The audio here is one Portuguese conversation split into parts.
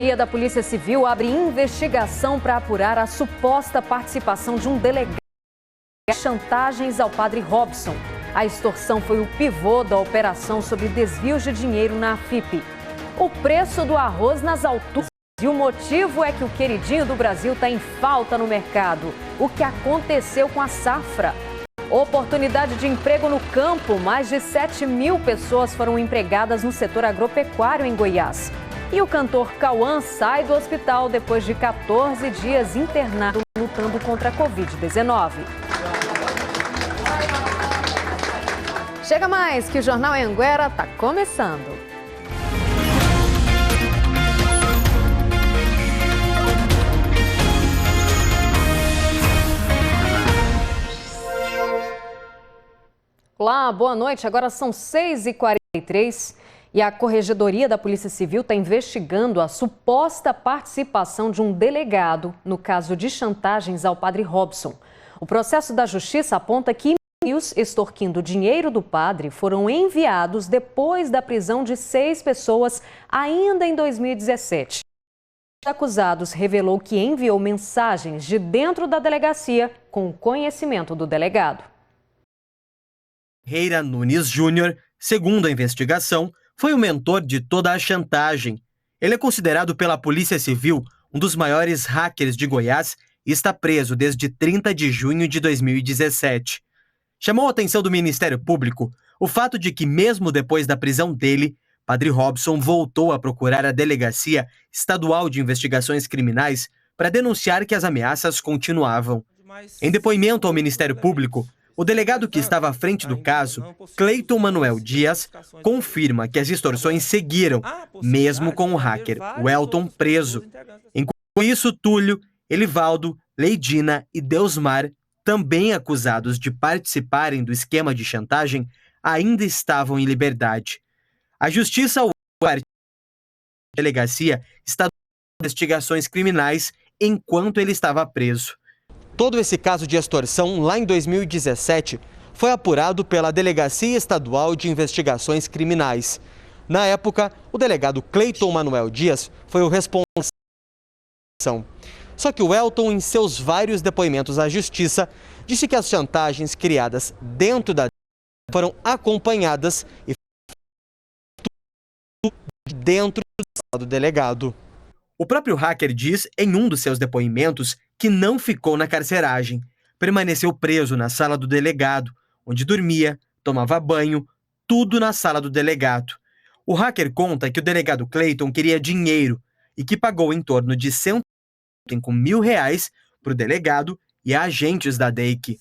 Da Polícia Civil abre investigação para apurar a suposta participação de um delegado em chantagens ao padre Robson. A extorsão foi o pivô da operação sobre desvios de dinheiro na AFIP. O preço do arroz nas alturas e o motivo é que o queridinho do Brasil está em falta no mercado. O que aconteceu com a safra? Oportunidade de emprego no campo. Mais de 7.000 pessoas foram empregadas no setor agropecuário em Goiás. E o cantor Cauã sai do hospital depois de 14 dias internado lutando contra a Covid-19. Chega mais que o Jornal Anhanguera está começando. Olá, boa noite. Agora são 6h43. E a Corregedoria da Polícia Civil está investigando a suposta participação de um delegado no caso de chantagens ao padre Robson. O processo da Justiça aponta que e-mails extorquindo dinheiro do padre foram enviados depois da prisão de 6 pessoas ainda em 2017. O acusados revelou que enviou mensagens de dentro da delegacia com o conhecimento do delegado. Reira Nunes Júnior, segundo a investigação, foi o mentor de toda a chantagem. Ele é considerado pela Polícia Civil um dos maiores hackers de Goiás e está preso desde 30 de junho de 2017. Chamou a atenção do Ministério Público o fato de que, mesmo depois da prisão dele, padre Robson voltou a procurar a Delegacia Estadual de Investigações Criminais para denunciar que as ameaças continuavam. Em depoimento ao Ministério Público, o delegado que estava à frente do caso, Cleiton Manuel Dias, confirma que as extorsões seguiram, mesmo com o hacker Welton preso. Enquanto isso, Túlio, Elivaldo, Leidina e Deusmar, também acusados de participarem do esquema de chantagem, ainda estavam em liberdade. A Justiça a Delegacia Estadual de Investigações Criminais enquanto ele estava preso. Todo esse caso de extorsão, lá em 2017, foi apurado pela Delegacia Estadual de Investigações Criminais. Na época, o delegado Cleiton Manuel Dias foi o responsável pela ação. Só que o Welton, em seus vários depoimentos à Justiça, disse que as chantagens criadas dentro da foram acompanhadas e dentro do delegado. O próprio hacker diz, em um dos seus depoimentos, que não ficou na carceragem. Permaneceu preso na sala do delegado, onde dormia, tomava banho, tudo na sala do delegado. O hacker conta que o delegado Cleiton queria dinheiro e que pagou em torno de R$105.000 para o delegado e a agentes da DEIC.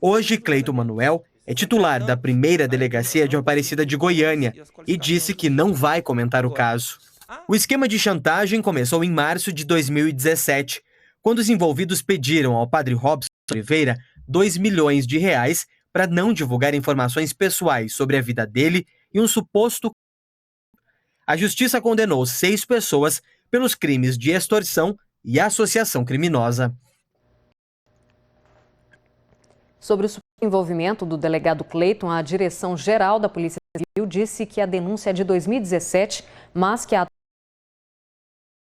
Hoje, Cleiton Manuel é titular da primeira delegacia de Aparecida de Goiânia e disse que não vai comentar o caso. O esquema de chantagem começou em março de 2017, quando os envolvidos pediram ao padre Robson Oliveira R$2 milhões para não divulgar informações pessoais sobre a vida dele e um suposto. A Justiça condenou 6 pessoas pelos crimes de extorsão e associação criminosa. Sobre o envolvimento do delegado Cleiton, a Direção-Geral da Polícia Civil disse que a denúncia é de 2017, mas que a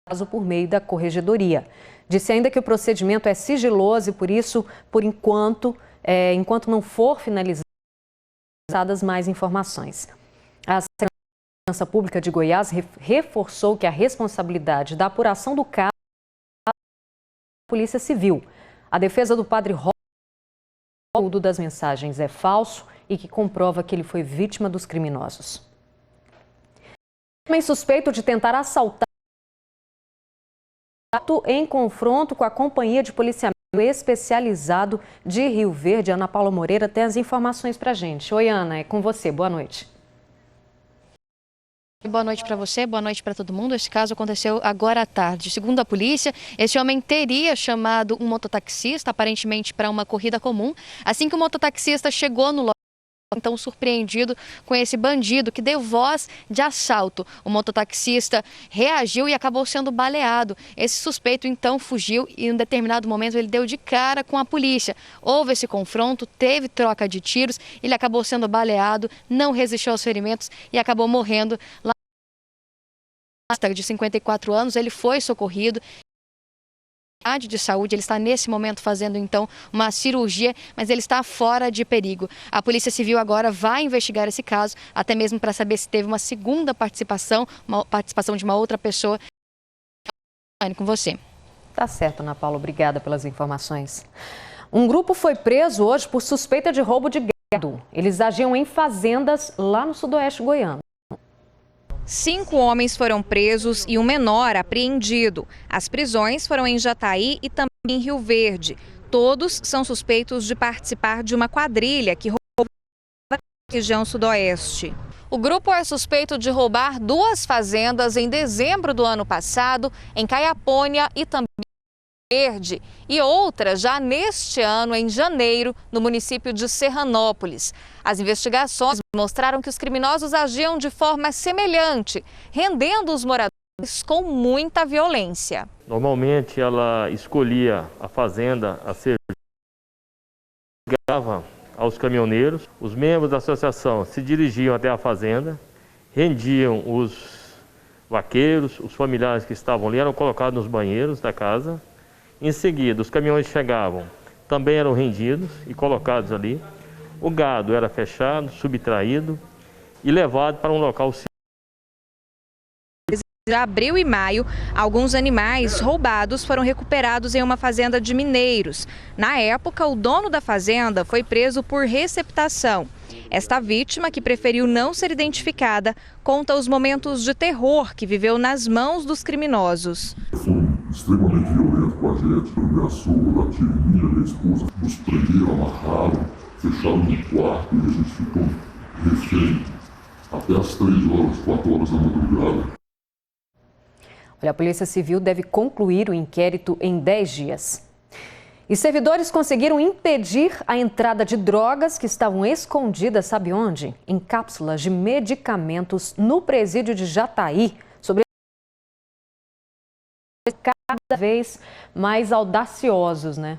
caso por meio da Corregedoria. Disse ainda que o procedimento é sigiloso e, por isso, enquanto não for finalizadas mais informações. A Segurança Pública de Goiás reforçou que a responsabilidade da apuração do caso é da Polícia Civil. A defesa do padre Robson das mensagens é falso e que comprova que ele foi vítima dos criminosos. Homem suspeito de tentar assaltar em confronto com a Companhia de Policiamento Especializado de Rio Verde. Ana Paula Moreira tem as informações para a gente. Oi, Ana, é com você. Boa noite. Boa noite para você, boa noite para todo mundo. Esse caso aconteceu agora à tarde. Segundo a polícia, esse homem teria chamado um mototaxista, aparentemente para uma corrida comum. Assim que o mototaxista chegou no local, então surpreendido com esse bandido que deu voz de assalto. O mototaxista reagiu e acabou sendo baleado. Esse suspeito então fugiu e em um determinado momento ele deu de cara com a polícia. Houve esse confronto, teve troca de tiros, ele acabou sendo baleado, não resistiu aos ferimentos e acabou morrendo lá de 54 anos, ele foi socorrido. De saúde, ele está nesse momento fazendo então uma cirurgia, mas ele está fora de perigo. A Polícia Civil agora vai investigar esse caso, até mesmo para saber se teve uma segunda participação, uma participação de uma outra pessoa. Com você. Tá certo, Ana Paula, obrigada pelas informações. Um grupo foi preso hoje por suspeita de roubo de gado. Eles agiam em fazendas lá no sudoeste goiano. 5 homens foram presos e um menor apreendido. As prisões foram em Jataí e também em Rio Verde. Todos são suspeitos de participar de uma quadrilha que roubou na região sudoeste. O grupo é suspeito de roubar 2 fazendas em dezembro do ano passado, em Caiapônia e também em Rio Verde, e outra já neste ano, em janeiro, no município de Serranópolis. As investigações mostraram que os criminosos agiam de forma semelhante, rendendo os moradores com muita violência. Normalmente ela escolhia a fazenda a ser ligava aos caminhoneiros. Os membros da associação se dirigiam até a fazenda, rendiam os vaqueiros, os familiares que estavam ali, eram colocados nos banheiros da casa. Em seguida, os caminhões chegavam, também eram rendidos e colocados ali. O gado era fechado, subtraído e levado para um local seguro. Em abril e maio, alguns animais roubados foram recuperados em uma fazenda de mineiros. Na época, o dono da fazenda foi preso por receptação. Esta vítima, que preferiu não ser identificada, conta os momentos de terror que viveu nas mãos dos criminosos. Foi extremamente violento com a gente, ameaçou dar tiro em mim e minha esposa. Nos prenderam, amarraram, fecharam no quarto e a gente ficou refém até as 3 horas, 4 horas da madrugada. Olha, a Polícia Civil deve concluir o inquérito em 10 dias. E servidores conseguiram impedir a entrada de drogas que estavam escondidas, sabe onde? Em cápsulas de medicamentos no presídio de Jataí. Sobre cada vez mais audaciosos, né?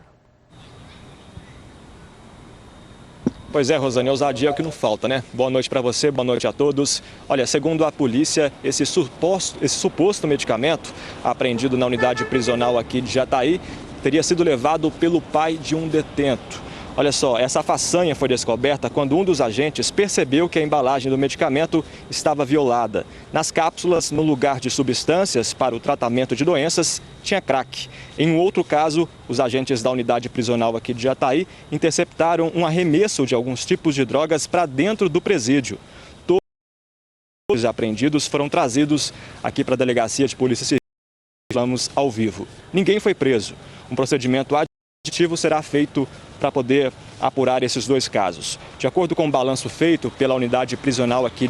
Pois é, Rosane, ousadia é o que não falta, né? Boa noite para você, boa noite a todos. Olha, segundo a polícia, esse suposto medicamento apreendido na unidade prisional aqui de Jataí teria sido levado pelo pai de um detento. Olha só, essa façanha foi descoberta quando um dos agentes percebeu que a embalagem do medicamento estava violada. Nas cápsulas, no lugar de substâncias para o tratamento de doenças, tinha crack. Em um outro caso, os agentes da unidade prisional aqui de Jataí interceptaram um arremesso de alguns tipos de drogas para dentro do presídio. Todos os apreendidos foram trazidos aqui para a delegacia de polícia civil. Vamos ao vivo. Ninguém foi preso. Um procedimento aditivo será feito para poder apurar esses 2 casos. De acordo com o balanço feito pela unidade prisional aqui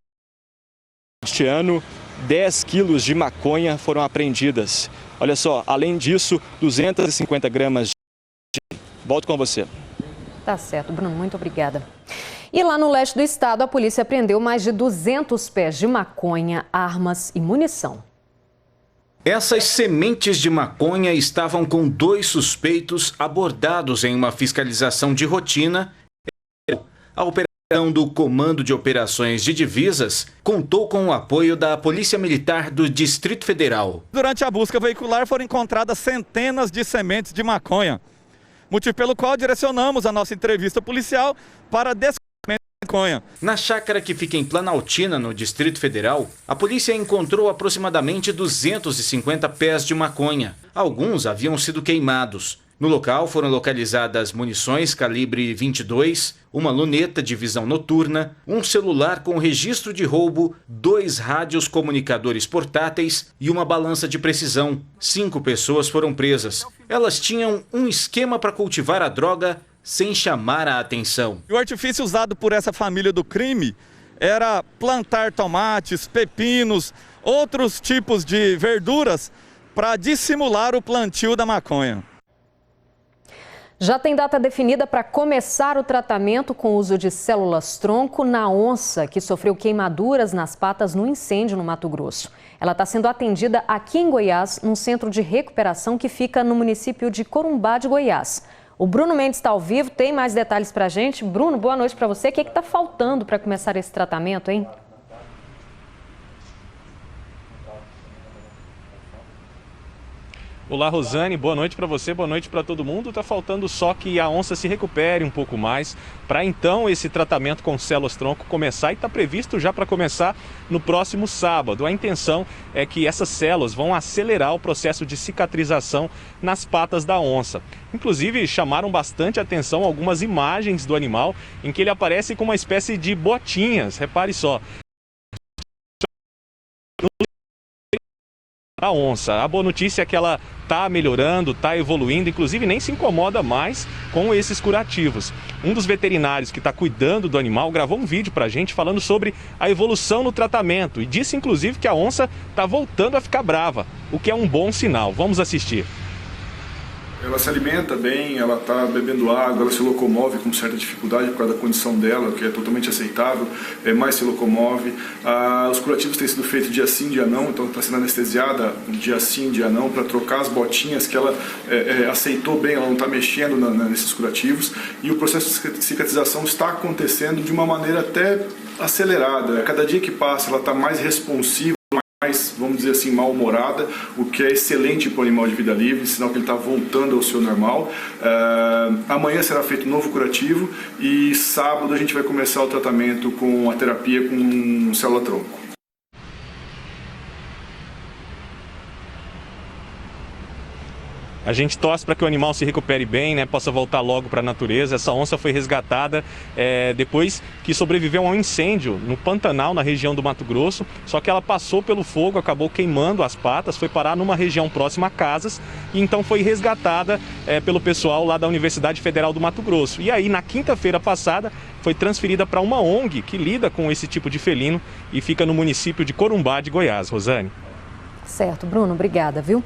este ano, 10 quilos de maconha foram apreendidas. Olha só, além disso, 250 gramas de... Volto com você. Tá certo, Bruno, muito obrigada. E lá no leste do estado, a polícia apreendeu mais de 200 pés de maconha, armas e munição. Essas sementes de maconha estavam com 2 suspeitos abordados em uma fiscalização de rotina. A operação do Comando de Operações de Divisas contou com o apoio da Polícia Militar do Distrito Federal. Durante a busca veicular foram encontradas centenas de sementes de maconha, motivo pelo qual direcionamos a nossa entrevista policial para descobrir maconha. Na chácara que fica em Planaltina, no Distrito Federal, a polícia encontrou aproximadamente 250 pés de maconha. Alguns haviam sido queimados. No local foram localizadas munições calibre 22, uma luneta de visão noturna, um celular com registro de roubo, 2 rádios comunicadores portáteis e uma balança de precisão. 5 pessoas foram presas. Elas tinham um esquema para cultivar a droga sem chamar a atenção. O artifício usado por essa família do crime era plantar tomates, pepinos, outros tipos de verduras para dissimular o plantio da maconha. Já tem data definida para começar o tratamento com o uso de células-tronco na onça, que sofreu queimaduras nas patas no incêndio no Mato Grosso. Ela está sendo atendida aqui em Goiás, num centro de recuperação que fica no município de Corumbá de Goiás. O Bruno Mendes está ao vivo, tem mais detalhes para a gente. Bruno, boa noite para você. O que está faltando para começar esse tratamento, hein? Olá, Rosane, boa noite para você, boa noite para todo mundo. Tá faltando só que a onça se recupere um pouco mais para então esse tratamento com células-tronco começar, e está previsto já para começar no próximo sábado. A intenção é que essas células vão acelerar o processo de cicatrização nas patas da onça. Inclusive, chamaram bastante atenção algumas imagens do animal em que ele aparece com uma espécie de botinhas, repare só. A onça. A boa notícia é que ela está melhorando, está evoluindo, inclusive nem se incomoda mais com esses curativos. Um dos veterinários que está cuidando do animal gravou um vídeo para a gente falando sobre a evolução no tratamento e disse inclusive que a onça está voltando a ficar brava, o que é um bom sinal. Vamos assistir. Ela se alimenta bem, ela está bebendo água, ela se locomove com certa dificuldade por causa da condição dela, que é totalmente aceitável, mas se locomove. Os curativos têm sido feitos dia sim, dia não, então está sendo anestesiada dia sim, dia não, para trocar as botinhas que ela aceitou bem, ela não está mexendo nesses curativos. E o processo de cicatrização está acontecendo de uma maneira até acelerada. Cada dia que passa ela está mais responsiva, mais, vamos dizer assim, mal-humorada, o que é excelente para o animal de vida livre, sinal que ele está voltando ao seu normal. Amanhã será feito um novo curativo e sábado a gente vai começar o tratamento com a terapia com célula-tronco. A gente torce para que o animal se recupere bem, né, possa voltar logo para a natureza. Essa onça foi resgatada depois que sobreviveu a um incêndio no Pantanal, na região do Mato Grosso. Só que ela passou pelo fogo, acabou queimando as patas, foi parar numa região próxima a casas e então foi resgatada pelo pessoal lá da Universidade Federal do Mato Grosso. E aí, na quinta-feira passada, foi transferida para uma ONG que lida com esse tipo de felino e fica no município de Corumbá de Goiás. Rosane. Certo, Bruno, obrigada, viu?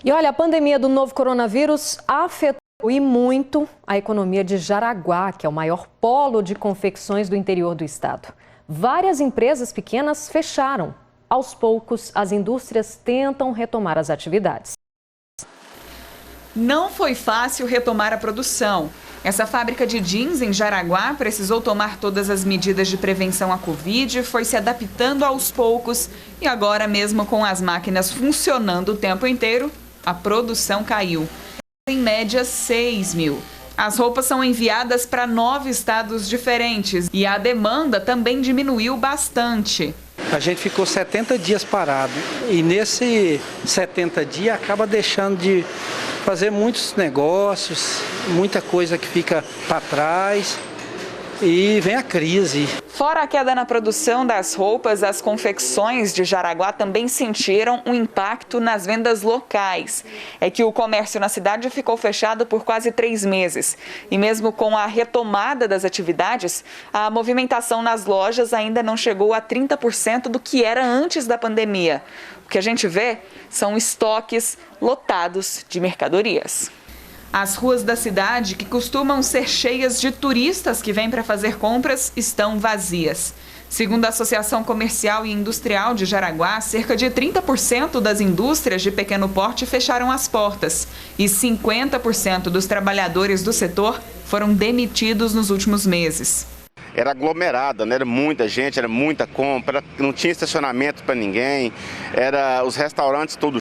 E olha, a pandemia do novo coronavírus afetou e muito a economia de Jaraguá, que é o maior polo de confecções do interior do estado. Várias empresas pequenas fecharam. Aos poucos, as indústrias tentam retomar as atividades. Não foi fácil retomar a produção. Essa fábrica de jeans em Jaraguá precisou tomar todas as medidas de prevenção à Covid, foi se adaptando aos poucos e agora, mesmo com as máquinas funcionando o tempo inteiro, a produção caiu. Em média, 6 mil. As roupas são enviadas para 9 estados diferentes e a demanda também diminuiu bastante. A gente ficou 70 dias parado e nesse 70 dias acaba deixando de fazer muitos negócios, muita coisa que fica para trás e vem a crise. Fora a queda na produção das roupas, as confecções de Jaraguá também sentiram um impacto nas vendas locais. É que o comércio na cidade ficou fechado por quase 3 meses. E mesmo com a retomada das atividades, a movimentação nas lojas ainda não chegou a 30% do que era antes da pandemia. O que a gente vê são estoques lotados de mercadorias. As ruas da cidade, que costumam ser cheias de turistas que vêm para fazer compras, estão vazias. Segundo a Associação Comercial e Industrial de Jaraguá, cerca de 30% das indústrias de pequeno porte fecharam as portas e 50% dos trabalhadores do setor foram demitidos nos últimos meses. Era aglomerada, né? Era muita gente, era muita compra, não tinha estacionamento para ninguém, os restaurantes todos.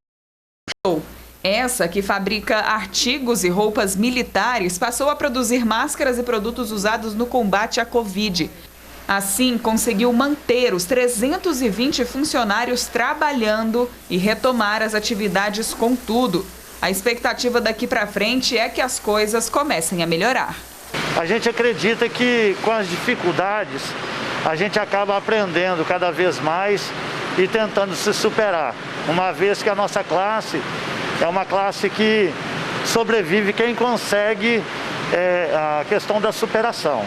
Essa, que fabrica artigos e roupas militares, passou a produzir máscaras e produtos usados no combate à Covid. Assim, conseguiu manter os 320 funcionários trabalhando e retomar as atividades com tudo. A expectativa daqui para frente é que as coisas comecem a melhorar. A gente acredita que com as dificuldades a gente acaba aprendendo cada vez mais e tentando se superar, uma vez que a nossa classe é uma classe que sobrevive quem consegue a questão da superação.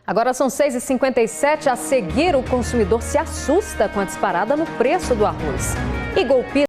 Agora são 6h57. A seguir, o consumidor se assusta com a disparada no preço do arroz. E golpistas